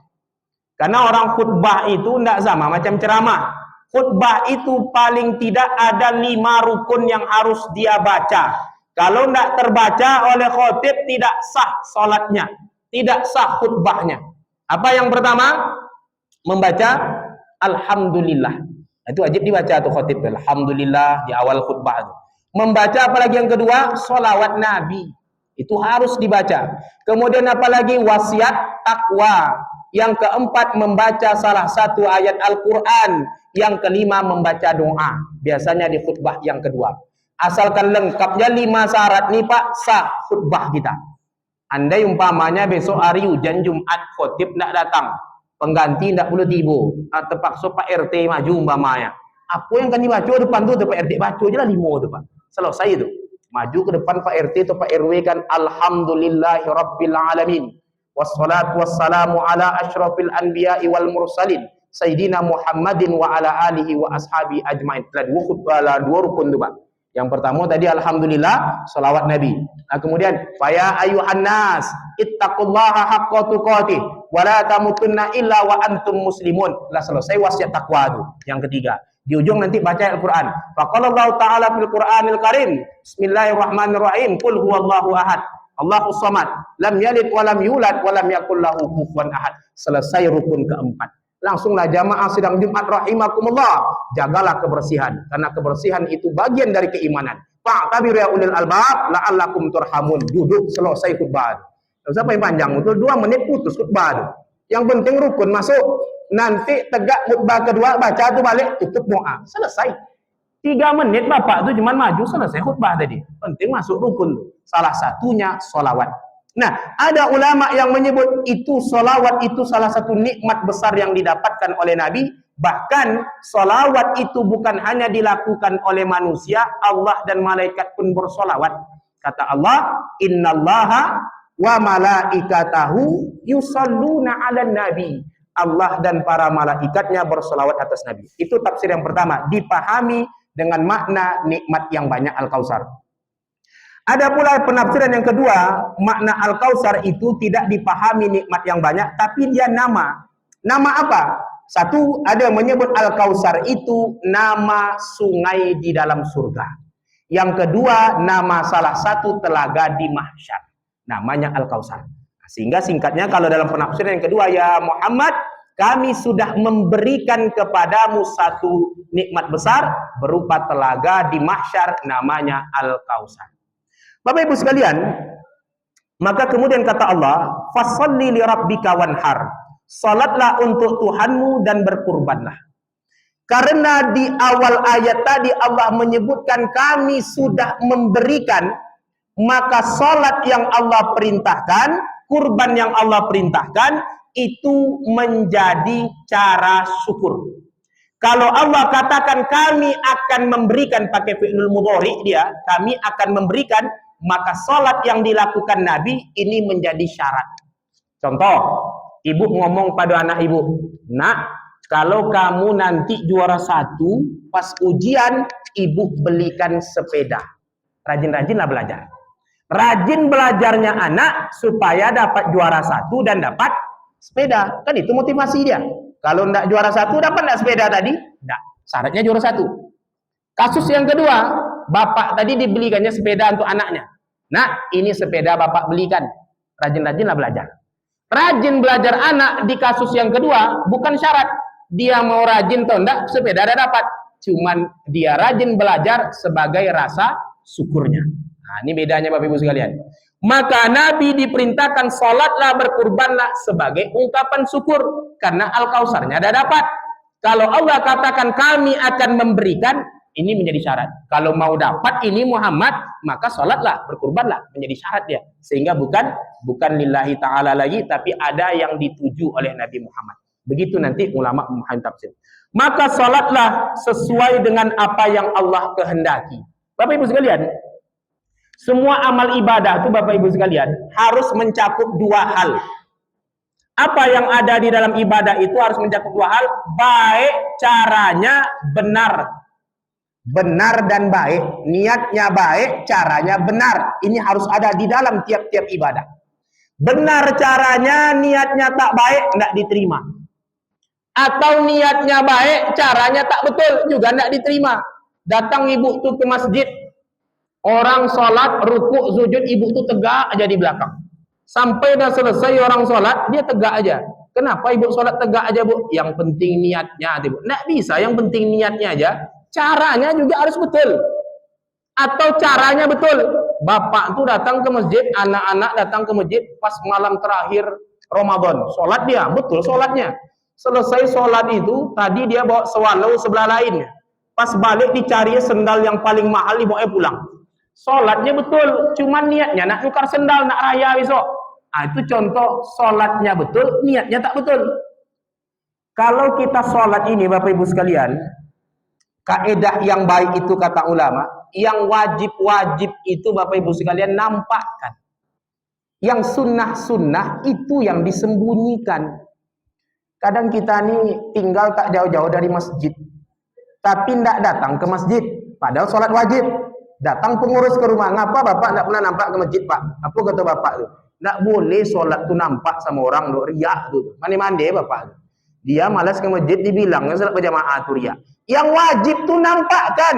Karena orang khutbah itu tidak sama macam ceramah. Khutbah itu paling tidak ada 5 rukun yang harus dia baca. Kalau tidak terbaca oleh khotib tidak sah sholatnya, tidak sah khutbahnya. Apa yang pertama? Membaca Alhamdulillah. Itu wajib dibaca tuh khotib. Alhamdulillah di awal khutbah itu. Membaca apalagi yang kedua, sholawat Nabi. Itu harus dibaca. Kemudian apalagi wasiat takwa. Yang keempat membaca salah satu ayat Al-Quran. Yang kelima membaca doa. Biasanya di khutbah yang kedua. Asalkan lengkapnya 5 syarat nih Pak, sah khutbah kita. Andai umpamanya besok hari hujan Jumat, khotib tidak datang. Pengganti tidak perlu tiba. Terpaksa Pak RT maju umpamanya. Apa yang kan dibaca depan tuh Pak RT baca aja lah 5 tuh Pak. Selesai itu. Maju ke depan Pak RT atau Pak RW kan Alhamdulillahi Rabbil Alamin. Wassalatu wassalamu ala asyrafil anbiya'i wal mursalin. Sayyidina Muhammadin wa ala alihi wa ashabi ajmain. Dua rukun tuh Pak. Yang pertama tadi Alhamdulillah, salawat Nabi. Nah, kemudian ya ayuhan nas ittaqullaha haqqa tuqatih wa la tamutunna illa wa antum muslimun. Lah selesai wasiat takwa itu. Yang ketiga. Di ujung nanti baca Al-Quran. Faqala Allah Ta'ala fil Qur'anil Karim. Bismillahirrahmanirrahim. Qul huwallahu ahad. Allahus samad. Lam yalid wa lam yulad wa lam yakul lahu kufuwan ahad. Selesai rukun keempat. Langsunglah jamaah sidang Jumat rahimakumullah. Jagalah kebersihan. Karena kebersihan itu bagian dari keimanan. Fa'tabiru ya ulil albab la'allakum turhamun. Duduk selesai khutbah. Siapa yang panjang? Betul 2 menit putus khutbah. Yang penting rukun masuk. Nanti tegak khutbah kedua, baca tu balik, tutup doa. Selesai. 3 menit bapak tu cuma maju, selesai khutbah tadi. Penting masuk rukun. Salah satunya solawat. Nah, ada ulama yang menyebut itu solawat itu salah satu nikmat besar yang didapatkan oleh Nabi. Bahkan solawat itu bukan hanya dilakukan oleh manusia, Allah dan malaikat pun bersolawat. Kata Allah, innallaha wa malaikatahu yusalluna 'alan nabi. Allah dan para malaikatnya bersolawat atas Nabi. Itu tafsir yang pertama, dipahami dengan makna nikmat yang banyak Al-Kautsar. Ada pula penafsiran yang kedua, makna Al-Kautsar itu tidak dipahami nikmat yang banyak, tapi dia nama. Nama apa? Satu, ada yang menyebut Al-Kautsar itu nama sungai di dalam surga. Yang kedua, nama salah satu telaga di mahsyar. Namanya Al-Kautsar. Sehingga singkatnya kalau dalam penafsiran yang kedua, ya Muhammad, kami sudah memberikan kepadamu satu nikmat besar berupa telaga di mahsyar, namanya Al-Kautsar. Bapak Ibu sekalian, maka kemudian kata Allah, fasholli li rabbika wanhar. Salatlah untuk Tuhanmu dan berkurbanlah. Karena di awal ayat tadi Allah menyebutkan kami sudah memberikan, maka salat yang Allah perintahkan, kurban yang Allah perintahkan, itu menjadi cara syukur. Kalau Allah katakan kami akan memberikan, pakai fi'lul mudhari dia, kami akan memberikan, maka salat yang dilakukan Nabi ini menjadi syarat. Contoh, ibu ngomong pada anak ibu, nak, kalau kamu nanti juara 1, pas ujian, ibu belikan sepeda. Rajin-rajinlah belajar. Rajin belajarnya anak supaya dapat juara 1 dan dapat sepeda. Kan itu motivasi dia. Kalau tidak juara 1, dapat tidak sepeda tadi? Tidak. Syaratnya juara 1. Kasus yang kedua, bapak tadi dibelikannya sepeda untuk anaknya. Nak, ini sepeda bapak belikan. Rajin-rajinlah belajar. Rajin belajar anak di kasus yang kedua bukan syarat. Dia mau rajin atau tidak, sepeda ada dapat. Cuman dia rajin belajar sebagai rasa syukurnya. Nah, ini bedanya Bapak Ibu sekalian. Maka Nabi diperintahkan salatlah, berkurbanlah sebagai ungkapan syukur. Karena Al-Kautsarnya ada dapat. Kalau Allah katakan kami akan memberikan, ini menjadi syarat. Kalau mau dapat ini Muhammad, maka salatlah, berkurbanlah, menjadi syarat dia. Sehingga bukan lillahi ta'ala lagi, tapi ada yang dituju oleh Nabi Muhammad. Begitu nanti ulama memahami tafsir. Maka salatlah sesuai dengan apa yang Allah kehendaki. Bapak Ibu sekalian, semua amal ibadah itu Bapak Ibu sekalian harus mencakup 2 hal. Apa yang ada di dalam ibadah itu harus mencakup 2 hal. Baik caranya benar. Benar dan baik. Niatnya baik, caranya benar. Ini harus ada di dalam tiap-tiap ibadah. Benar caranya, niatnya tak baik, tidak diterima. Atau niatnya baik, caranya tak betul, juga tidak diterima. Datang ibu tuh ke masjid, orang sholat, rukuk, sujud, ibu tuh tegak aja di belakang. Sampai dah selesai orang sholat, dia tegak aja. Kenapa ibu sholat tegak aja, Bu? Yang penting niatnya, Bu. Nggak bisa, yang penting niatnya aja. Caranya juga harus betul. Atau caranya betul. Bapak tuh datang ke masjid, anak-anak datang ke masjid pas malam terakhir Ramadan. Sholat dia, betul sholatnya. Selesai sholat itu, tadi dia bawa swallow sebelah lain. Pas balik dicari sendal yang paling mahal, dibawa pulang. Sholatnya betul, cuman niatnya nak tukar sendal, nak raya besok. Nah, itu contoh sholatnya betul, niatnya tak betul. Kalau kita sholat ini Bapak Ibu sekalian, kaidah yang baik itu kata ulama, yang wajib-wajib itu Bapak Ibu sekalian nampakkan. Yang sunnah-sunnah itu yang disembunyikan. Kadang kita nih tinggal tak jauh-jauh dari masjid, tapi tidak datang ke masjid, padahal sholat wajib. Datang pengurus ke rumah, ngapa bapak tidak pernah nampak ke masjid, Pak? Apa kata bapak tu? Tidak boleh sholat tu nampak sama orang, riak tu. Mandi-mandi bapak tu. Dia malas ke masjid, dibilangnya sholat berjamaah tu riak. Yang wajib tu nampakkan.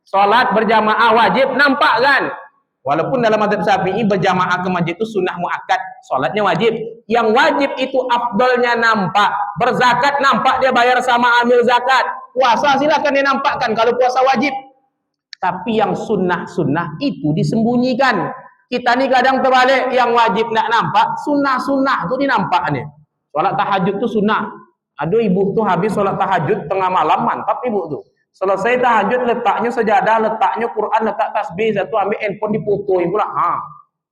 Sholat berjamaah wajib, nampakkan. Walaupun dalam mazhab Syafi'i berjamaah ke masjid itu sunnah muakkad, sholatnya wajib. Yang wajib itu afdalnya nampak. Berzakat nampak dia bayar sama amil zakat. Puasa silakan dia nampakkan kalau puasa wajib. Tapi yang sunnah-sunnah itu disembunyikan. Kita ni kadang terbalik, yang wajib nak nampak, sunnah-sunnah itu dinampakkan. Sholat tahajud itu sunnah. Aduh ibu tuh habis sholat tahajud tengah malam, mantap ibu tuh. Selesai tahajud letaknya sejadah, letaknya Quran, letak tasbih, satu ambil handphone difotoin pula.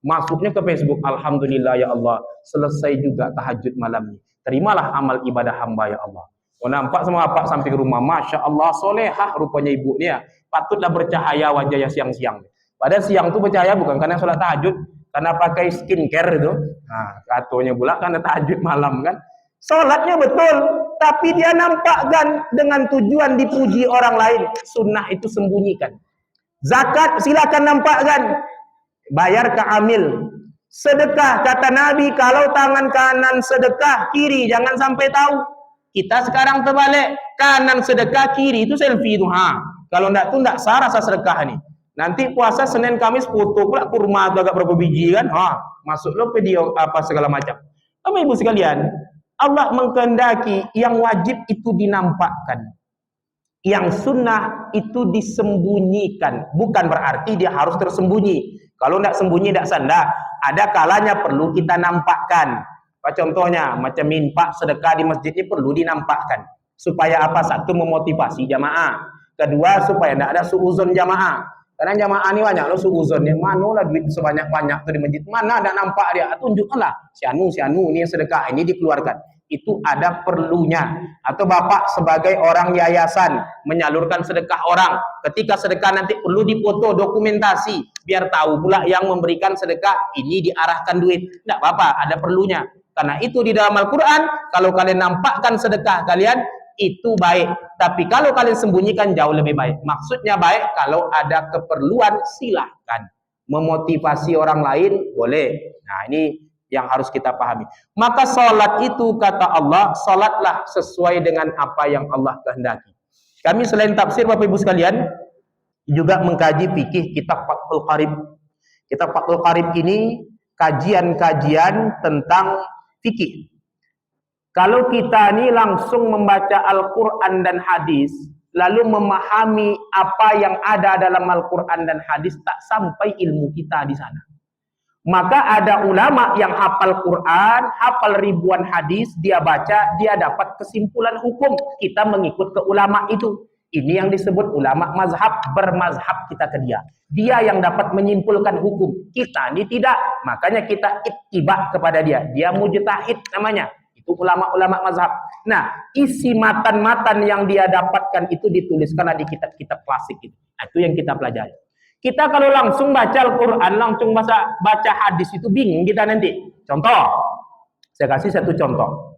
Masuknya ke Facebook. Alhamdulillah ya Allah, selesai juga tahajud malam ini. Terimalah amal ibadah hamba ya Allah. Oh, nampak semua apa sampai ke rumah. Masya Allah, solehah rupanya ibu ni ya. Patutlah bercahaya wajahnya siang-siang. Pada siang tu bercahaya bukan karena sholat tahajud, karena pakai skincare itu. Katanya pula karena tahajud malam kan. Sholatnya betul, tapi dia nampakkan dengan tujuan dipuji orang lain. Sunnah itu sembunyikan. Zakat silakan nampakkan. Bayar ke amil. Sedekah kata Nabi, kalau tangan kanan sedekah, kiri jangan sampai tahu. Kita sekarang terbalik, kanan sedekah, kiri itu selfie itu. Kalau enggak tuh enggak sah rasa sedekah nih. Nanti puasa Senin Kamis foto pula kurma atau agak berapa biji kan? Masuk lo video apa segala macam. Bapak Ibu sekalian, Allah mengkehendaki yang wajib itu dinampakkan. Yang sunnah itu disembunyikan. Bukan berarti dia harus tersembunyi. Kalau tidak sembunyi, tidak sanda. Ada kalanya perlu kita nampakkan. Contohnya, macam infak sedekah di masjid ini perlu dinampakkan. Supaya apa? Satu, memotivasi jamaah. Kedua, supaya tidak ada suuzon jamaah. Karena jamaah ini banyak loh suuzon. Yang mana lah duit sebanyak-banyak tuh di masjid. Mana ada nampak dia? Tunjukkanlah. Si anu ini yang sedekah ini dikeluarkan. Itu ada perlunya. Atau bapak sebagai orang yayasan menyalurkan sedekah orang, ketika sedekah nanti perlu dipoto dokumentasi biar tahu pula yang memberikan sedekah ini diarahkan duit. Tidak apa-apa, ada perlunya. Karena itu di dalam Al-Quran, kalau kalian nampakkan sedekah kalian itu baik, tapi kalau kalian sembunyikan jauh lebih baik. Maksudnya baik kalau ada keperluan silahkan. Memotivasi orang lain boleh. Nah ini yang harus kita pahami. Maka salat itu kata Allah, salatlah sesuai dengan apa yang Allah kehendaki. Kami selain tafsir Bapak Ibu sekalian juga mengkaji fikih kitab Fathul Qarib. Kitab Fathul Qarib ini kajian-kajian tentang fikih. Kalau kita ini langsung membaca Al-Qur'an dan hadis, lalu memahami apa yang ada dalam Al-Qur'an dan hadis, tak sampai ilmu kita di sana. Maka ada ulama yang hafal Quran, hafal ribuan hadis, dia baca, dia dapat kesimpulan hukum. Kita mengikut ke ulama itu. Ini yang disebut ulama mazhab, bermazhab kita ke dia. Dia yang dapat menyimpulkan hukum. Kita ini tidak. Makanya kita ittiba kepada dia. Dia mujtahid namanya. Itu ulama-ulama mazhab. Nah, isi matan-matan yang dia dapatkan itu dituliskan di kitab-kitab klasik itu. Itu yang kita pelajari. Kita kalau langsung baca Al-Quran, langsung baca hadis itu bingung kita nanti. Contoh, saya kasih satu contoh.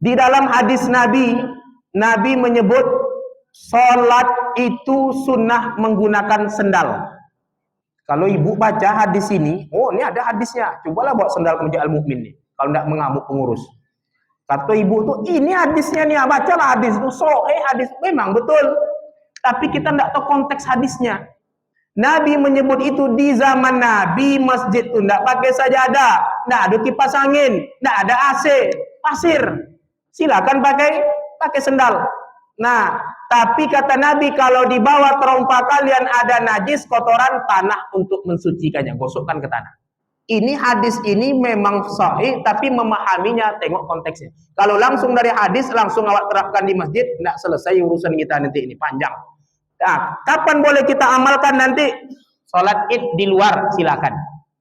Di dalam hadis Nabi menyebut sholat itu sunnah menggunakan sendal. Kalau ibu baca hadis ini, oh ini ada hadisnya. Cobalah bawa sendal ke Masjid Al-Mu'min nih. Kalau tidak mengamuk pengurus. Kata ibu tuh, ini hadisnya nih, bacalah hadis itu. Hadis memang betul. Tapi kita tidak tahu konteks hadisnya. Nabi menyebut itu di zaman Nabi masjid itu tidak pakai sajadah, tidak ada kipas angin, tidak ada AC, pasir. Silakan pakai sendal. Nah, tapi kata Nabi kalau di bawah terompa kalian ada najis kotoran tanah untuk mensucikannya, gosokkan ke tanah. Ini hadis ini memang sahih, tapi memahaminya tengok konteksnya. Kalau langsung dari hadis langsung awak terapkan di masjid, tidak selesai urusan kita nanti ini panjang. Nah, kapan boleh kita amalkan nanti? Sholat id di luar silakan.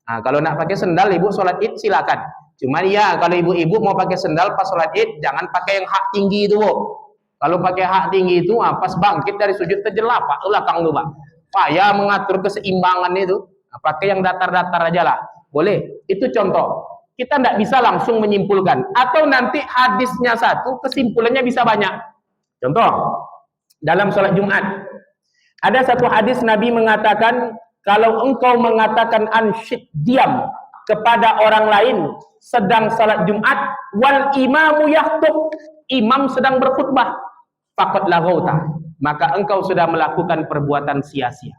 Nah, kalau nak pakai sendal ibu sholat id silakan. Cuma ya kalau ibu-ibu mau pakai sendal pas sholat id jangan pakai yang hak tinggi itu, Bu. Kalau pakai hak tinggi itu pas bangkit dari sujud terjelap Pak belakang tuh, Pak. Payah mengatur keseimbangan itu. Nah, pakai yang datar-datar aja lah. Boleh. Itu contoh. Kita tidak bisa langsung menyimpulkan. Atau nanti hadisnya satu, kesimpulannya bisa banyak. Contoh, dalam sholat Jumat. Ada satu hadis Nabi mengatakan, kalau engkau mengatakan ansyid diam kepada orang lain sedang salat Jumat, wal imamu yakhthub, imam sedang berkhutbah, faqad laghauta, maka engkau sudah melakukan perbuatan sia-sia.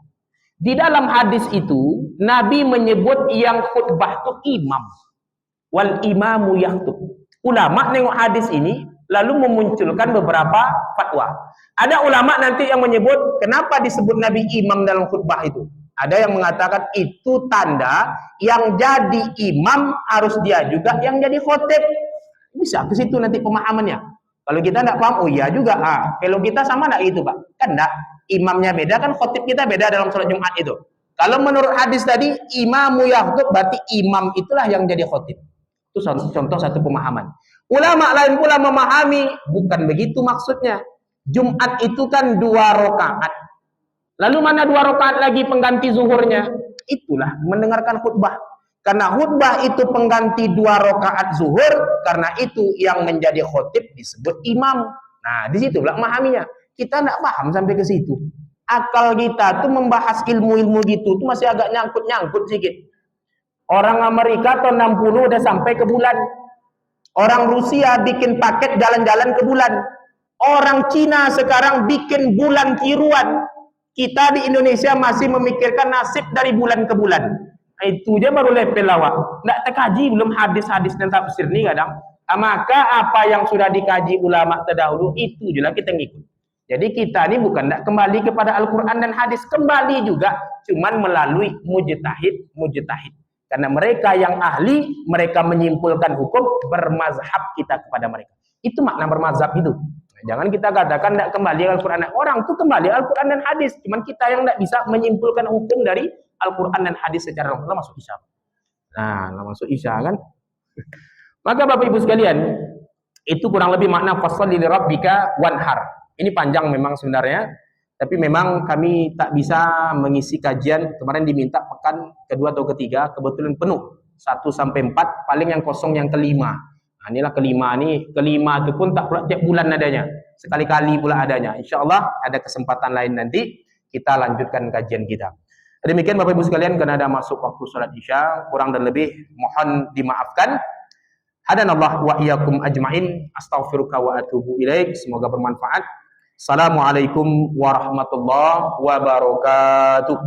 Di dalam hadis itu Nabi menyebut yang khutbah itu imam. Wal imamu yakhthub. Ulama nengok hadis ini lalu memunculkan beberapa fatwa. Ada ulama nanti yang menyebut kenapa disebut Nabi imam dalam khutbah itu. Ada yang mengatakan itu tanda yang jadi imam harus dia juga yang jadi khotib. Bisa ke situ nanti pemahamannya. Kalau kita tidak paham, oh iya juga. Kalau kita sama enggak gitu, Pak? Kan enggak. Imamnya beda kan, khotib kita beda dalam sholat Jumat itu. Kalau menurut hadis tadi, imamu yakhutub, berarti imam itulah yang jadi khotib. Itu contoh satu pemahaman. Ulama lain pula memahami, bukan begitu maksudnya. Jumat itu kan 2 rakaat. Lalu mana 2 rakaat lagi pengganti zuhurnya? Itulah mendengarkan khutbah. Karena khutbah itu pengganti 2 rakaat zuhur, karena itu yang menjadi khotib disebut imam. Nah, di situ lah memahaminya. Kita tidak paham sampai ke situ. Akal kita tuh membahas ilmu-ilmu gitu tuh masih agak nyangkut-nyangkut sedikit. Orang Amerika tahun 60 udah sampai ke bulan. Orang Rusia bikin paket jalan-jalan ke bulan. Orang Cina sekarang bikin bulan tiruan. Kita di Indonesia masih memikirkan nasib dari bulan ke bulan. Nah, itu aja baru lepel lawak. Nggak terkaji belum hadis-hadis dan tafsir nih kadang. Maka apa yang sudah dikaji ulama terdahulu itu jelas kita ngikut. Jadi kita ini bukan tidak kembali kepada Al-Quran dan hadis, kembali juga cuman melalui mujtahid. Karena mereka yang ahli, mereka menyimpulkan hukum, bermazhab kita kepada mereka. Itu makna bermazhab itu. Jangan kita katakan tidak kembali Al-Quran. Orang itu kembali Al-Quran dan hadis, cuman kita yang tidak bisa menyimpulkan hukum dari Al-Quran dan hadis secara langsung. Masuk isya. Nah, masuk isya kan? Maka Bapak Ibu sekalian, itu kurang lebih makna fasholli li rabbika wanhar. Ini panjang memang sebenarnya, tapi memang kami tak bisa mengisi kajian. Kemarin diminta pekan kedua atau ketiga, kebetulan penuh 1 sampai 4, paling yang kosong yang kelima. Nah, inilah kelima nih. Kelima itu pun tak pula tiap bulan adanya, sekali-kali pula adanya. Insya Allah ada kesempatan lain nanti kita lanjutkan kajian kita. Demikian Bapak Ibu sekalian, karena ada masuk waktu sholat isya, kurang dan lebih mohon dimaafkan. Hadanallah wa iyyakum ajmain. Astaghfiruka wa atubu ilaik. Semoga bermanfaat. Assalamualaikum warahmatullahi wabarakatuh.